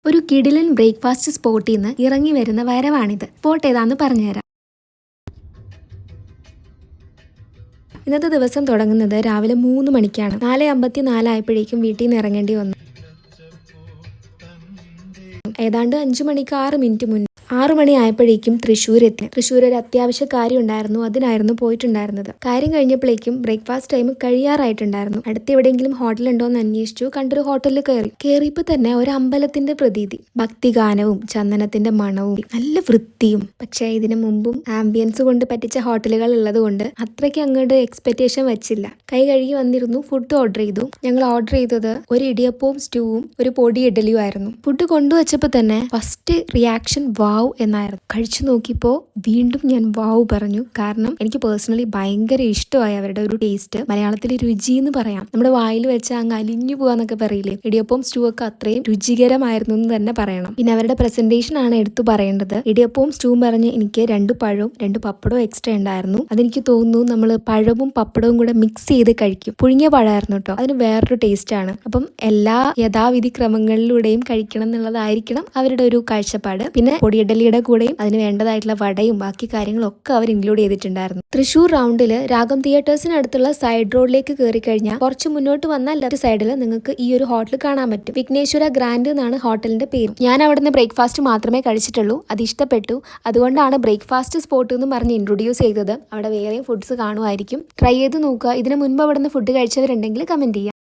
ഒരു കിടിലൻ ബ്രേക്ക്ഫാസ്റ്റ് സ്പോട്ടിൽ നിന്ന് ഇറങ്ങി വരുന്ന വരവാണിത്. സ്പോട്ട് ഏതാന്ന് പറഞ്ഞുതരാം. ഇന്നത്തെ ദിവസം തുടങ്ങുന്നത് രാവിലെ 3 മണിക്കാണ്. 4:54 ആയപ്പോഴേക്കും വീട്ടിൽ നിന്ന് ഇറങ്ങേണ്ടി വന്നു. ഏതാണ്ട് 5 മണിക്ക് 6 മിനിറ്റ് മുന്നേ 6 മണി ആയപ്പോഴേക്കും തൃശ്ശൂർ എത്തി. തൃശ്ശൂർ ഒരു അത്യാവശ്യ കാര്യം ഉണ്ടായിരുന്നു, അതിനായിരുന്നു പോയിട്ടുണ്ടായിരുന്നത്. കാര്യം കഴിഞ്ഞപ്പോഴേക്കും ബ്രേക്ക്ഫാസ്റ്റ് ടൈം കഴിയാറായിട്ടുണ്ടായിരുന്നു. അടുത്ത് എവിടെയെങ്കിലും ഹോട്ടൽ ഉണ്ടോ എന്ന് അന്വേഷിച്ചു. കണ്ടൊരു ഹോട്ടലിൽ കയറിയപ്പോൾ തന്നെ ഒരു അമ്പലത്തിന്റെ പ്രതീതി, ഭക്തിഗാനവും ചന്ദനത്തിന്റെ മണവും നല്ല വൃത്തിയും. പക്ഷേ ഇതിനു മുമ്പും ആംബിയൻസ് കൊണ്ട് പറ്റിച്ച ഹോട്ടലുകൾ ഉള്ളത് കൊണ്ട് അത്രയ്ക്ക് അങ്ങോട്ട് എക്സ്പെക്ടേഷൻ വെച്ചില്ല. കൈ കഴുകി വന്നിരുന്നു, ഫുഡ് ഓർഡർ ചെയ്തു. ഞങ്ങൾ ഓർഡർ ചെയ്തത് ഒരു ഇടിയപ്പവും സ്റ്റൂവും ഒരു പൊടി ഇഡലിയും ആയിരുന്നു. ഫുഡ് കൊണ്ടുവച്ചപ്പോൾ തന്നെ ഫസ്റ്റ് റിയാക്ഷൻ വാവ് എന്നായിരുന്നു. കഴിച്ചു നോക്കിയപ്പോൾ വീണ്ടും ഞാൻ വാവ് പറഞ്ഞു. കാരണം എനിക്ക് പേഴ്സണലി ഭയങ്കര ഇഷ്ടമായി അവരുടെ ഒരു ടേസ്റ്റ്. മലയാളത്തിൽ രുചി എന്ന് പറയാം. നമ്മുടെ വായിൽ വെച്ച് അങ്ങ് അലിഞ്ഞു പോവാന്നൊക്കെ പറയില്ലേ, ഇടിയപ്പവും സ്റ്റൂ ഒക്കെ അത്രയും രുചികരമായിരുന്നു എന്ന് തന്നെ പറയണം. പിന്നെ അവരുടെ പ്രസന്റേഷൻ ആണ് എടുത്തു പറയേണ്ടത്. ഇടിയപ്പവും സ്റ്റൂവും പറഞ്ഞ് എനിക്ക് 2 പഴവും 2 പപ്പടവും എക്സ്ട്രാ ഉണ്ടായിരുന്നു. അതെനിക്ക് തോന്നുന്നു നമ്മൾ പഴവും പപ്പടവും കൂടെ മിക്സ് ചെയ്ത് കഴിക്കും. പുഴുങ്ങിയ പഴമായിരുന്നു കേട്ടോ, അതിന് വേറൊരു ടേസ്റ്റ് ആണ്. അപ്പം എല്ലാ യഥാവിധി ക്രമങ്ങളിലൂടെയും കഴിക്കണം എന്നുള്ളതായിരിക്കണം അവരുടെ ഒരു കാഴ്ചപ്പാട്. പിന്നെ പൊടിയിഡലിയുടെ കൂടെയും അതിന് വേണ്ടതായിട്ടുള്ള വടയും ബാക്കി കാര്യങ്ങളൊക്കെ അവർ ഇൻക്ലൂഡ് ചെയ്തിട്ടുണ്ടായിരുന്നു. തൃശ്ശൂർ റൗണ്ടില് രാഗം തിയേറ്റേഴ്സിനടുത്തുള്ള സൈഡ് റോഡിലേക്ക് കയറി കഴിഞ്ഞാൽ കുറച്ച് മുന്നോട്ട് വന്നാൽ ലെഫ്റ്റ് സൈഡിൽ നിങ്ങൾക്ക് ഈ ഒരു ഹോട്ടൽ കാണാൻ പറ്റും. വിഘ്നേശ്വര ഗ്രാൻഡ് എന്നാണ് ഹോട്ടലിന്റെ പേര്. ഞാൻ അവിടുന്ന് ബ്രേക്ക്ഫാസ്റ്റ് മാത്രമേ കഴിച്ചിട്ടുള്ളൂ, അത് ഇഷ്ടപ്പെട്ടു. അതുകൊണ്ടാണ് ബ്രേക്ക്ഫാസ്റ്റ് സ്പോട്ട് എന്ന് പറഞ്ഞ് ഇൻട്രൊഡ്യൂസ് ചെയ്തത്. അവിടെ വേറെയും ഫുഡ്സ് കാണുമായിരിക്കും, ട്രൈ ചെയ്ത് നോക്കുക. ഇതിന് മുൻപ് അവിടുന്ന് ഫുഡ് കഴിച്ചവരുണ്ടെങ്കിൽ കമന്റ് ചെയ്യുക.